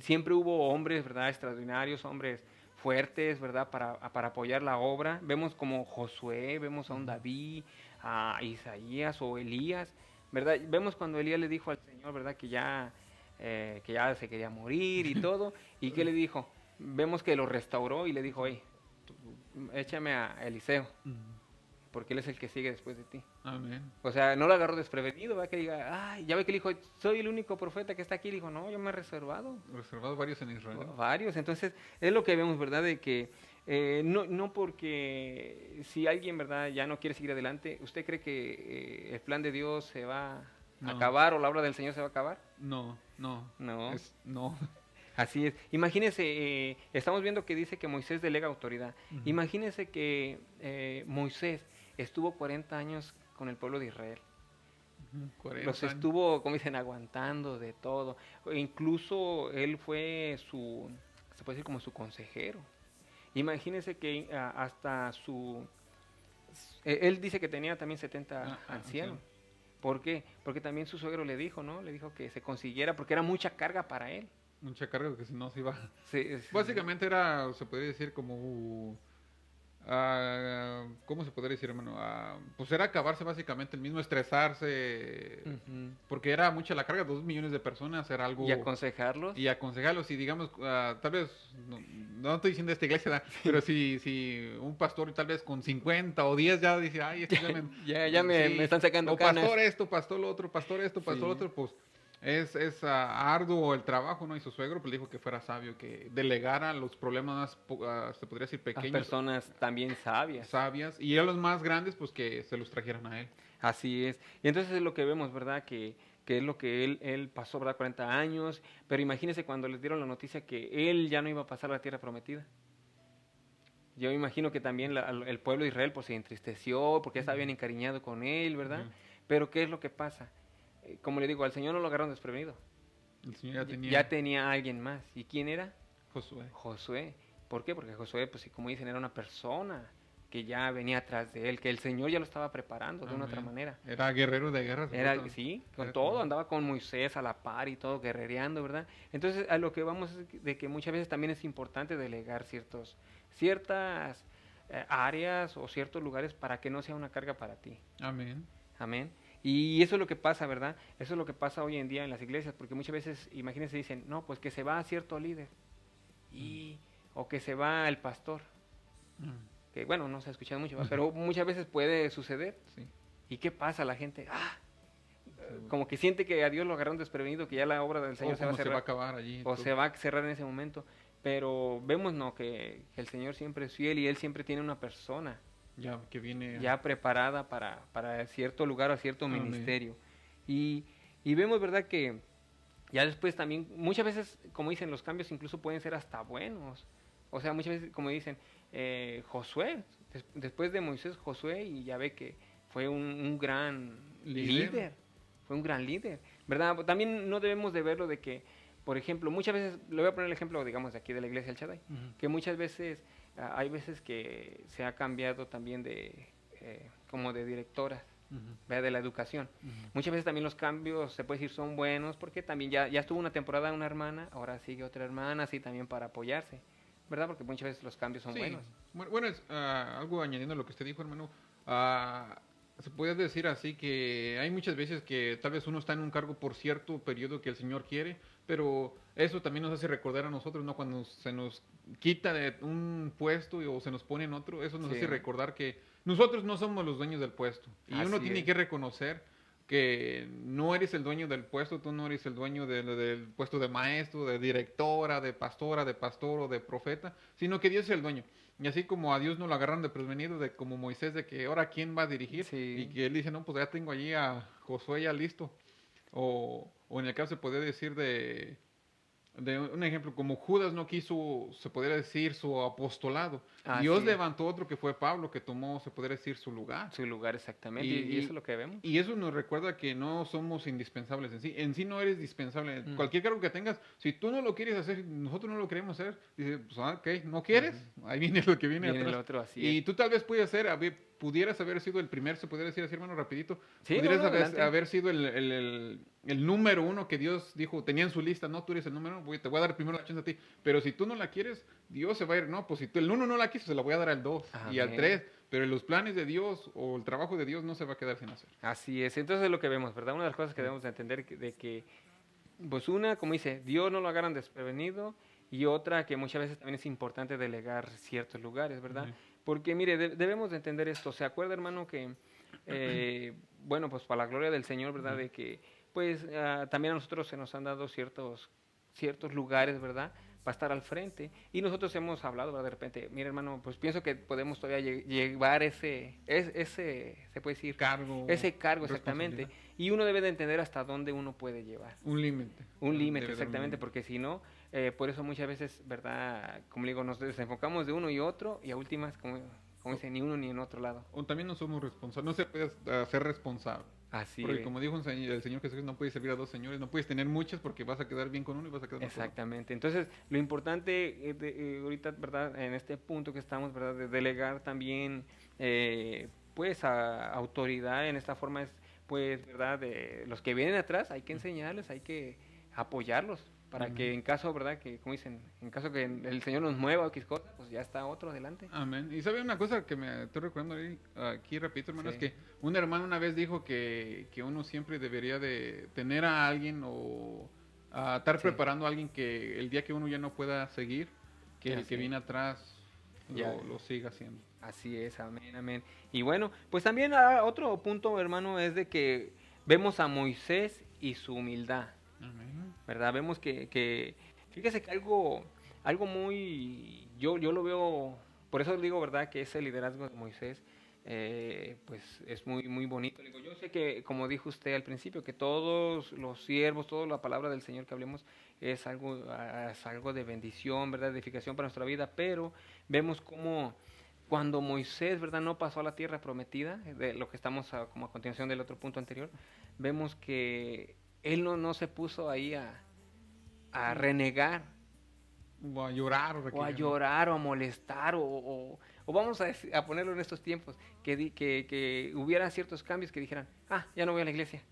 siempre hubo hombres, ¿verdad? Extraordinarios, hombres fuertes, ¿verdad? Para apoyar la obra. Vemos como Josué, vemos a un Ujú. David, a Isaías o Elías, ¿verdad? Vemos cuando Elías le dijo al Señor, ¿verdad? Que ya se quería morir y todo. ¿Y qué le dijo? Vemos que lo restauró y le dijo, hey, échame a Eliseo, Ujú. porque él es el que sigue después de ti. Amén. O sea, no lo agarró desprevenido, ¿verdad? Que diga, ay, ya ve que le dijo, soy el único profeta que está aquí. Le dijo, no, yo me he reservado Reservados varios en Israel. varios. Entonces, es lo que vemos, ¿verdad? De que no porque si alguien, ¿verdad? Ya no quiere seguir adelante, ¿usted cree que el plan de Dios se va a No. acabar o la obra del Señor se va a acabar? No, no. No. No. Así es. Imagínese, estamos viendo que dice que Moisés delega autoridad. Ujú. Imagínese que Moisés estuvo 40 años con el pueblo de Israel. Ujú. 40 Los años. estuvo, como dicen, aguantando de todo. E incluso él fue se puede decir como su consejero. Imagínese que hasta él dice que tenía también 70 Ajá, ancianos. anciano. ¿Por qué? Porque también su suegro le dijo, ¿no? Le dijo que se consiguiera, porque era mucha carga para él. Mucha carga que si no se iba. Sí, Básicamente era, se podría decir como... ¿cómo se podría decir, hermano? Pues era acabarse básicamente el mismo, estresarse, Ujú. porque era mucha la carga, 2 millones de personas, era algo... Y aconsejarlos. Y aconsejarlos, y digamos, tal vez, no estoy diciendo esta iglesia, ¿verdad? Pero si un pastor tal vez con 50 o 10 ya dice, ay, esto ya me... Ya me están sacando o canas. pastor esto, pastor lo otro, pastor esto, pastor lo Sí. otro, pues es arduo el trabajo, ¿no? Y su suegro pues, le dijo que fuera sabio, que delegara los problemas más, se podría decir, A pequeños, personas también sabias. sabias, y a los más grandes, pues que se los trajeran a él. Así es. Y entonces es lo que vemos, ¿verdad? Que es lo que él pasó, ¿verdad? 40 años. Pero imagínese cuando les dieron la noticia que él ya no iba a pasar a la tierra prometida. Yo imagino que también el pueblo de Israel pues se entristeció porque ya estaba bien encariñado con él, ¿verdad? Ujú. Pero ¿qué es lo que pasa? Como le digo, al Señor no lo agarraron desprevenido. El Señor ya tenía Ya tenía a alguien más. ¿Y quién era? Josué. Josué. ¿Por qué? Porque Josué, pues como dicen, era una persona que ya venía atrás de él, que el Señor ya lo estaba preparando de una otra Amén. manera. Era guerrero de guerra. Era, supuestamente. sí, con Era todo, como- andaba con Moisés a la par y todo, guerrereando, ¿verdad? Entonces, a lo que vamos es de que muchas veces también es importante delegar ciertas áreas o ciertos lugares para que no sea una carga para ti. Amén. Amén. Y eso es lo que pasa, ¿verdad? Eso es lo que pasa hoy en día en las iglesias, porque muchas veces, imagínense, dicen, no, pues que se va cierto líder, o que se va el pastor, que bueno, no se ha escuchado mucho, ¿verdad? Pero muchas veces puede suceder. Sí. ¿Y qué pasa? La gente, como que siente que a Dios lo agarraron desprevenido, que ya la obra del Señor O se va a cómo se va a cerrar, acabar allí. o todo. se va a cerrar en ese momento. Pero vemos, ¿no? Que el Señor siempre es fiel y Él siempre tiene una persona Ya, que viene. ya preparada para cierto lugar o cierto Amén. ministerio. Y vemos, ¿verdad? Que Ya después también, muchas veces, como dicen, los cambios incluso pueden ser hasta buenos. O sea, muchas veces, como dicen, Josué, después de Moisés, Josué, y ya ve que fue un gran líder, fue un gran líder, ¿verdad? También no debemos de verlo de que, por ejemplo, muchas veces, le voy a poner el ejemplo, digamos, de aquí de la iglesia del Shaddai, que muchas veces, hay veces que se ha cambiado también como de directoras, ¿verdad? De la educación. Muchas veces también los cambios, se puede decir, son buenos, porque también ya estuvo una temporada una hermana, ahora sigue otra hermana, así también para apoyarse, ¿verdad? Porque muchas veces los cambios son Sí, buenos. bueno, algo añadiendo a lo que usted dijo, hermano. Se puede decir así que hay muchas veces que tal vez uno está en un cargo por cierto periodo que el Señor quiere, pero eso también nos hace recordar a nosotros, ¿no? Cuando se nos quita de un puesto o se nos pone en otro, eso nos Sí. hace recordar que nosotros no somos los dueños del puesto. Y uno Así tiene es. que reconocer que no eres el dueño del puesto, tú no eres el dueño del puesto de maestro, de directora, de pastora, de pastor o de profeta, sino que Dios es el dueño. Y así como a Dios no lo agarraron de prevenido, de como Moisés, de que ahora quién va a dirigir, y Sí, que él dice, no, pues ya tengo allí a Josué ya listo. O en el caso se podría decir de un ejemplo, como Judas no quiso, se podría decir, su apostolado, Dios así es. levantó otro que fue Pablo, que tomó, se podría decir, su lugar. Su lugar exactamente, y eso es Y, lo que vemos. y eso nos recuerda que no somos indispensables en sí. En sí no eres dispensable. Cualquier cargo que tengas, si tú no lo quieres hacer, nosotros no lo queremos hacer, dice, pues, ok, ¿no quieres? Ahí viene lo que viene Viene el atrás. otro, así es. Y tú tal vez pudieras haber sido el primer, se podría decir así, hermano, rapidito, Sí, no, pudieras no, adelante. haber sido el número uno que Dios dijo, tenía en su lista, no, tú eres el número uno, te voy a dar primero la chance a ti. Pero si tú no la quieres, Dios se va a ir, no, pues si tú el uno no la quiso, se la voy a dar al dos y al Amén. tres. Pero los planes de Dios o el trabajo de Dios no se va a quedar sin hacer. Así es. Entonces es lo que vemos, ¿verdad? Una de las cosas que debemos de entender de que, pues una, como dice, Dios no lo agarran desprevenido, y otra que muchas veces también es importante delegar ciertos lugares, ¿verdad? Ujú. Porque mire, debemos de entender esto. ¿Se acuerda, hermano, que, bueno, pues para la gloria del Señor, ¿verdad? Ujú. De que, pues también a nosotros se nos han dado ciertos lugares, ¿verdad? Para estar al frente. Y nosotros hemos hablado, ¿verdad? De repente, mira, hermano, pues pienso que podemos todavía llevar se puede decir, Cargo, ese cargo exactamente. responsabilidad. Y uno debe de entender hasta dónde uno puede llevar. Un límite. Un límite, Debe dar un exactamente, límite. porque si no, por eso muchas veces, ¿verdad? Como le digo, nos desenfocamos de uno y otro, y a últimas, como dice, ni uno ni en otro lado. O también no somos responsables, no se puede hacer responsable. Así Porque es. como dijo el Señor Jesús, no puedes servir a dos señores, no puedes tener muchas porque vas a quedar bien con uno y vas a quedar mal con otro. Exactamente. Entonces, lo importante ahorita, ¿verdad? En este punto que estamos, ¿verdad? De delegar también, pues, a autoridad en esta forma es, pues, ¿verdad? De los que vienen atrás, hay que enseñarles, hay que apoyarlos para que Amén. en caso, ¿verdad? Que, como dicen, en caso que el Señor nos mueva o X cosa, pues ya está otro adelante. Amén. Y sabe una cosa que me estoy recordando aquí repito, hermano, es Sí. que un hermano una vez dijo que uno siempre debería de tener a alguien o a estar Sí. preparando a alguien que el día que uno ya no pueda seguir, que el Así que es. viene atrás Ya. lo siga haciendo. Así es, amén, amén. Y bueno, pues también otro punto, hermano, es de que vemos a Moisés y su humildad, Amén. ¿verdad? Vemos fíjese que algo muy, yo lo veo, por eso digo, ¿verdad? Que ese liderazgo de Moisés, pues es muy, muy bonito. Le digo, yo sé que, como dijo usted al principio, que todos los siervos, toda la palabra del Señor que hablemos es algo de bendición, ¿verdad? De edificación para nuestra vida, pero vemos cómo cuando Moisés, ¿verdad? No pasó a la tierra prometida, de lo que estamos como a continuación del otro punto anterior, vemos que él no se puso ahí a renegar O a llorar o o a requerir, ¿no? llorar o a molestar o vamos a ponerlo en estos tiempos, que hubiera ciertos cambios que dijeran, ya no voy a la iglesia.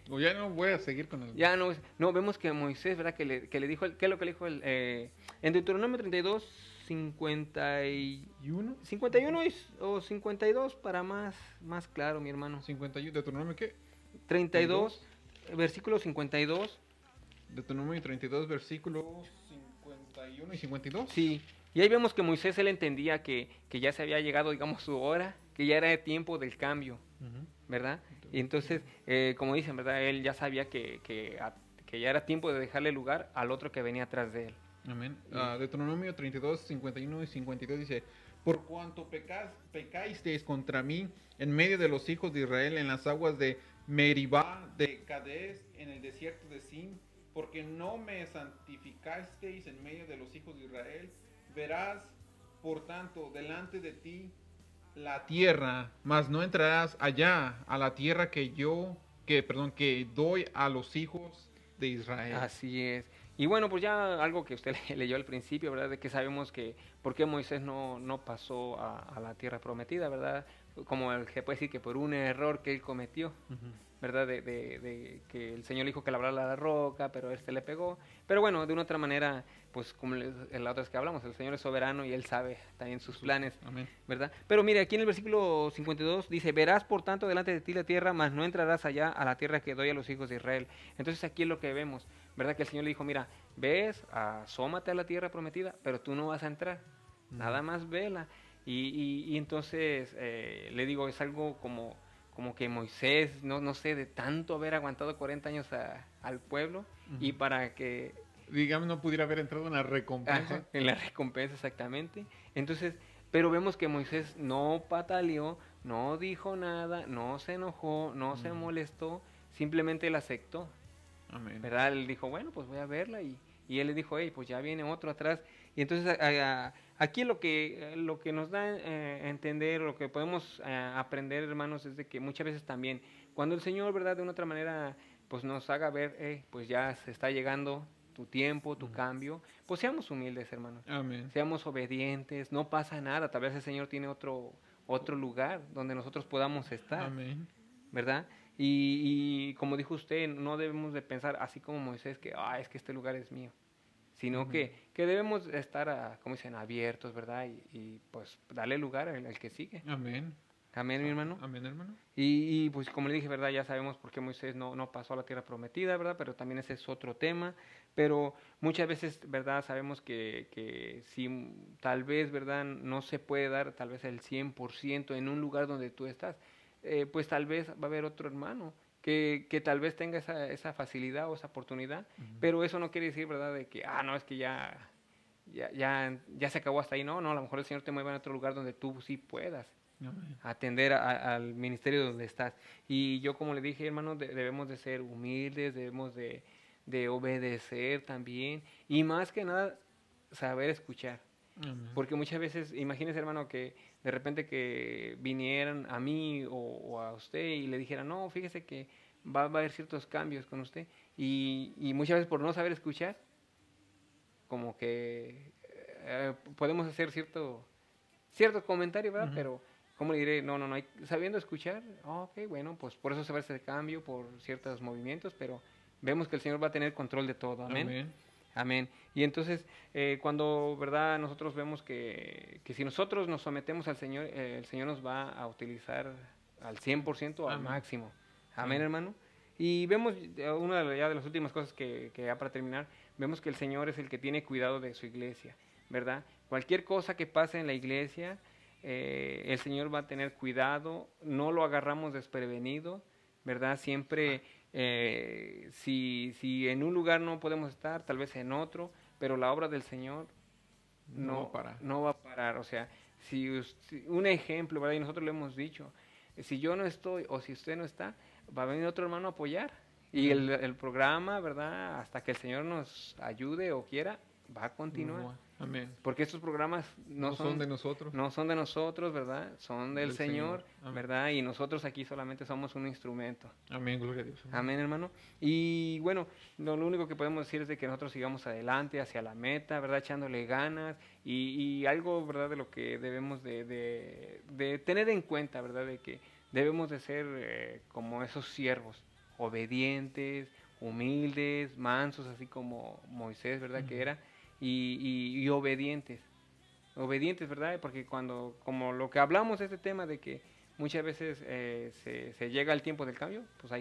O ya no voy a seguir con el... Ya no, vemos que Moisés, ¿verdad? Que le dijo, ¿qué es lo que le dijo en Deuteronomio 32, ¿Y uno? 51 o 52 para más claro, mi hermano. 51, ¿Deuteronomio qué? 32, versículo 52. Deuteronomio 32, versículos 51 y 52. Sí, y ahí vemos que Moisés él entendía que ya se había llegado, digamos, su hora, que ya era tiempo del cambio, Ujú. ¿verdad? Y entonces, como dicen, ¿verdad? Él ya sabía que ya era tiempo de dejarle lugar al otro que venía atrás de él. Amén. Deuteronomio 32, 51 y 52 dice, por cuanto pecasteis contra mí en medio de los hijos de Israel en las aguas de Meribá, de Cades, en el desierto de Sin, porque no me santificasteis en medio de los hijos de Israel. Verás, por tanto, delante de ti la tierra, mas no entrarás allá a la tierra que doy a los hijos de Israel. Así es. Y bueno, pues ya algo que usted leyó al principio, ¿verdad? De que sabemos que por qué Moisés no pasó a la tierra prometida, ¿verdad? Como el que puede decir que por un error que él cometió, Ujú. ¿verdad? De que el Señor le dijo que labrara la roca, pero este le pegó. Pero bueno, de una otra manera, pues como en la otra vez que hablamos, el Señor es soberano y Él sabe también sus planes, Amén. ¿verdad? Pero mire, aquí en el versículo 52 dice, verás por tanto delante de ti la tierra, mas no entrarás allá a la tierra que doy a los hijos de Israel. Entonces aquí es lo que vemos, ¿verdad? Que el Señor le dijo, mira, ves, asómate a la tierra prometida, pero tú no vas a entrar, nada más vela. Y entonces le digo, es algo como que Moisés, no sé, de tanto haber aguantado 40 años al pueblo y Ujú. para que Digamos, no pudiera haber entrado en la recompensa. ajá, en la recompensa exactamente. Entonces, pero vemos que Moisés no pataleó, no dijo nada, no se enojó, no se Ujú. molestó, simplemente la aceptó, Amén. ¿verdad? Él dijo, bueno, pues voy a verla y él le dijo, hey, pues ya viene otro atrás. Y entonces aquí lo que nos da a entender, lo que podemos aprender, hermanos, es de que muchas veces también, cuando el Señor, ¿verdad? De una otra manera, pues nos haga ver, hey, pues ya se está llegando tu tiempo, tu Ujú. cambio, pues seamos humildes, hermanos. Amén. Seamos obedientes, no pasa nada, tal vez el Señor tiene otro lugar donde nosotros podamos estar, Amén. ¿verdad? Y como dijo usted, no debemos de pensar así como Moisés que, es que este lugar es mío, sino Amén. que debemos estar, como dicen, abiertos, ¿verdad? Y pues darle lugar al que sigue. Amén. Amén, mi hermano. Amén, hermano. Pues como le dije, ¿verdad? Ya sabemos por qué Moisés no pasó a la tierra prometida, ¿verdad? Pero también ese es otro tema. Pero muchas veces, ¿verdad? Sabemos que si tal vez, ¿verdad? No se puede dar tal vez el 100% en un lugar donde tú estás, pues tal vez va a haber otro hermano que tal vez tenga esa facilidad o esa oportunidad, Ujú. pero eso no quiere decir, ¿verdad? De que, no, es que ya se acabó hasta ahí. No, no, a lo mejor el Señor te mueve en otro lugar donde tú sí puedas Amén. atender al ministerio donde estás. Y yo, como le dije, hermano, debemos de ser humildes, debemos de obedecer también. Y más que nada, saber escuchar. Amén. Porque muchas veces, imagínese, hermano, que de repente que vinieran a mí o a usted y le dijeran, no, fíjese que va a haber ciertos cambios con usted. Y muchas veces por no saber escuchar, como que podemos hacer cierto comentario, ¿verdad? Ujú. Pero, ¿cómo le diré? No, sabiendo escuchar, ok, bueno, pues por eso se va ese cambio, por ciertos movimientos, pero vemos que el Señor va a tener control de todo, amén. Amén. Amén. Y entonces, cuando, ¿verdad? Nosotros vemos que si nosotros nos sometemos al Señor, el Señor nos va a utilizar al 100% al Amén. máximo. Amén, Sí. hermano. Y vemos, una ya de las últimas cosas que ya para terminar, vemos que el Señor es el que tiene cuidado de su iglesia, ¿verdad? Cualquier cosa que pase en la iglesia, el Señor va a tener cuidado, no lo agarramos desprevenido, ¿verdad? Siempre, si en un lugar no podemos estar, tal vez en otro, pero la obra del Señor No va a parar. no va a parar. O sea, si un ejemplo, ¿verdad? Y nosotros lo hemos dicho, si yo no estoy o si usted no está, va a venir otro hermano a apoyar. Y Amén. el programa, ¿verdad? Hasta que el Señor nos ayude o quiera, va a continuar. Amén. Porque estos programas No son de nosotros, no son de nosotros, ¿verdad? Son del del Señor. Señor, Amén. ¿verdad? Y nosotros aquí solamente somos un instrumento. Amén, gloria a Dios. Amén. Amén, hermano. Y bueno, lo único que podemos decir es de que nosotros sigamos adelante, hacia la meta, ¿verdad? Echándole ganas y algo, ¿verdad? De lo que debemos de tener en cuenta, ¿verdad? De que debemos de ser como esos siervos, obedientes, humildes, mansos, así como Moisés, ¿verdad? Que Ujú. era, y obedientes. Obedientes, ¿verdad? Porque como lo que hablamos de este tema de que muchas veces se llega al tiempo del cambio, pues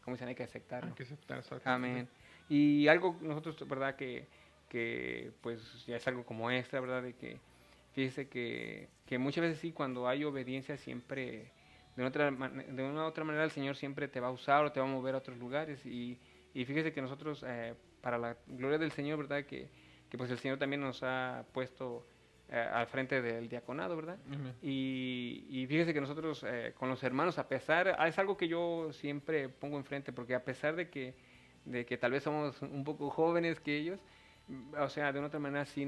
como dicen, hay que Hay aceptarlo. que aceptar exactamente. Amén. Y algo nosotros, ¿verdad? Que pues ya es algo como extra, ¿verdad? De que fíjese que muchas veces sí, cuando hay obediencia siempre, de una u otra manera el Señor siempre te va a usar o te va a mover a otros lugares. Y fíjese que nosotros, para la gloria del Señor, ¿verdad? Que pues el Señor también nos ha puesto al frente del diaconado, ¿verdad? Amén. Y fíjese que nosotros con los hermanos, es algo que yo siempre pongo enfrente, porque a pesar de que tal vez somos un poco jóvenes que ellos, o sea, de una otra manera sí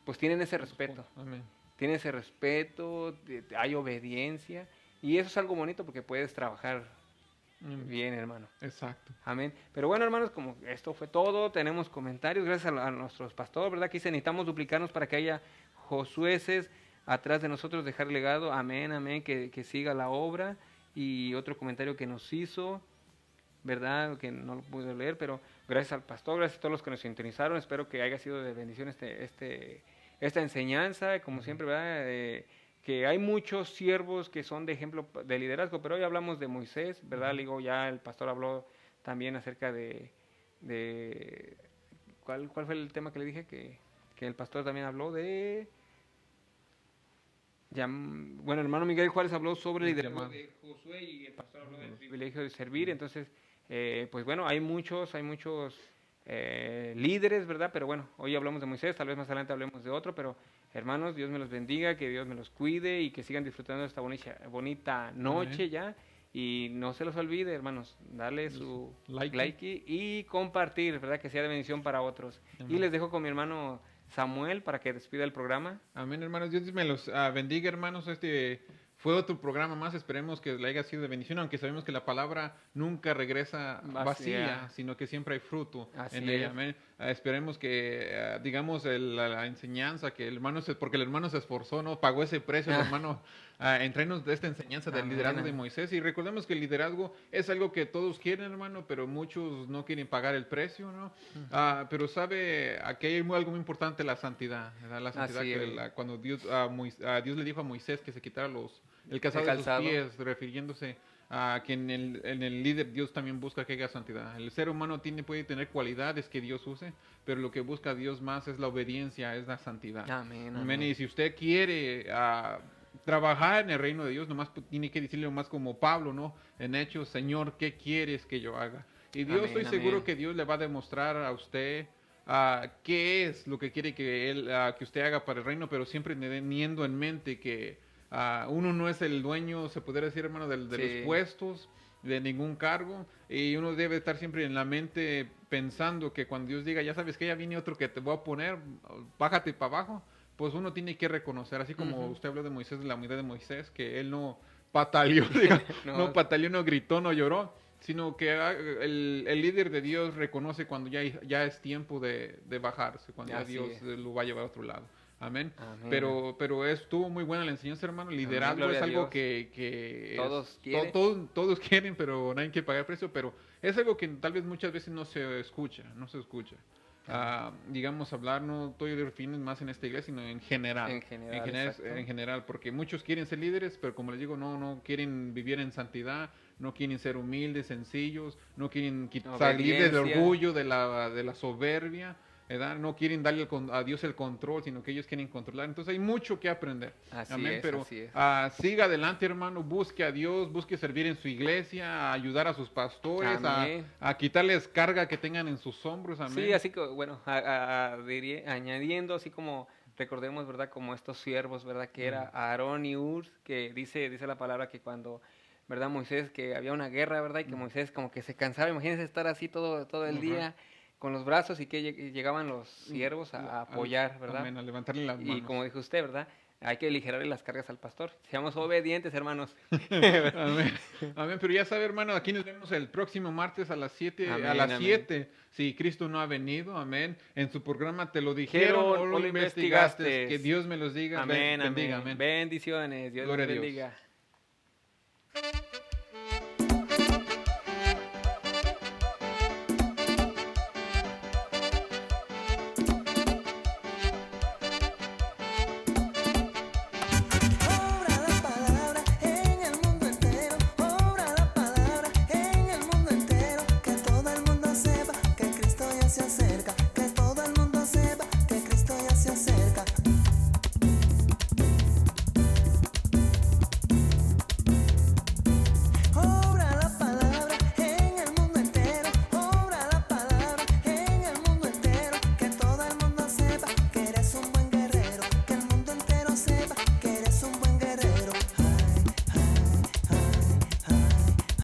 pues tienen ese respeto. Amén. Tiene ese respeto, hay obediencia, y eso es algo bonito porque puedes trabajar bien, hermano. Exacto. Amén. Pero bueno, hermanos, como esto fue todo, tenemos comentarios, gracias a nuestros pastores, ¿verdad? Que necesitamos duplicarnos para que haya josueces atrás de nosotros, dejar legado, amén, amén, que siga la obra. Y otro comentario que nos hizo, ¿verdad? Que no lo pude leer, pero gracias al pastor, gracias a todos los que nos sintonizaron, espero que haya sido de bendición esta enseñanza, como siempre, ¿verdad? Que hay muchos siervos que son de ejemplo de liderazgo, pero hoy hablamos de Moisés, ¿verdad? Digo, ya el pastor habló también acerca de ¿cuál fue el tema que le dije? Que el pastor también habló de... bueno, el hermano Miguel Juárez habló sobre el liderazgo de Josué y el pastor habló del privilegio de servir. Entonces, pues bueno, hay muchos líderes, ¿verdad? Pero bueno, hoy hablamos de Moisés, tal vez más adelante hablemos de otro, pero hermanos, Dios me los bendiga, que Dios me los cuide y que sigan disfrutando de esta bonita noche ya. Y no se los olvide, hermanos, darle su like y compartir, ¿verdad? Que sea de bendición para otros. Amén. Y les dejo con mi hermano Samuel para que despida el programa. Amén, hermanos. Dios me los bendiga, hermanos. Fue otro programa más. Esperemos que le haya sido de bendición, aunque sabemos que la palabra nunca regresa vacía, sino que siempre hay fruto en ella. Amén. Esperemos que, digamos, la enseñanza que el hermano, porque el hermano se esforzó, ¿no? Pagó ese precio, el hermano, entrenos de esta enseñanza del liderazgo de Moisés. Y recordemos que el liderazgo es algo que todos quieren, hermano, pero muchos no quieren pagar el precio, ¿no? Pero sabe, aquí hay algo muy importante, la santidad, ¿verdad? La santidad cuando Dios le dijo a Moisés que se quitara el calzado de sus pies, refiriéndose a que en el líder Dios también busca que haya santidad. El ser humano puede tener cualidades que Dios use, pero lo que busca Dios más es la obediencia, es la santidad. Amén, amén. Y si usted quiere trabajar en el reino de Dios, nomás tiene que decirle más como Pablo, ¿no? En Hechos, Señor, ¿qué quieres que yo haga? Y Dios, estoy seguro que Dios le va a demostrar a usted qué es lo que quiere que usted haga para el reino, pero siempre teniendo en mente que uno no es el dueño, se podría decir, hermano, de los puestos, de ningún cargo, y uno debe estar siempre en la mente pensando que cuando Dios diga, ya sabes que ya viene otro que te voy a poner, bájate para abajo, pues uno tiene que reconocer, así como usted habló de Moisés, de la humildad de Moisés, que él no pataleó, no pataleó, no gritó, no lloró, sino que el líder de Dios reconoce cuando ya es tiempo de bajarse, cuando ya Dios lo va a llevar a otro lado. Amén. Amén. Pero estuvo muy buena la enseñanza, hermano. Liderazgo es algo que todos quieren, pero nadie quiere pagar el precio. Pero es algo que tal vez muchas veces no se escucha. Digamos, hablar, no estoy de fines más en esta iglesia, sino en general. En general, porque muchos quieren ser líderes, pero como les digo, no quieren vivir en santidad, no quieren ser humildes, sencillos, no quieren salir del orgullo, de la soberbia. ¿verdad? No quieren darle a Dios el control, sino que ellos quieren controlar. Entonces hay mucho que aprender. Amén. Pero siga adelante, hermano, busque a Dios, busque servir en su iglesia, a ayudar a sus pastores, a quitarles carga que tengan en sus hombros. Amén. Sí, así que, bueno, añadiendo, así como recordemos, ¿verdad? Como estos siervos, ¿verdad? Que era Aarón y Ur, que dice la palabra que cuando, ¿verdad? Moisés, que había una guerra, ¿verdad? Y que Moisés como que se cansaba, imagínense estar así todo el día con los brazos y que llegaban los siervos a apoyar, ¿verdad? Amén, a levantarle las manos. Y como dijo usted, ¿verdad? Hay que aligerarle las cargas al pastor. Seamos obedientes, hermanos. Amén. Amén. Pero ya sabe, hermano, aquí nos vemos el próximo martes a las 7. A las 7, si Cristo no ha venido. Amén. En su programa Te lo dijeron o lo investigaste. Que Dios me los diga. Amén. Bendiga. Amén. Bendiciones. Dios los bendiga.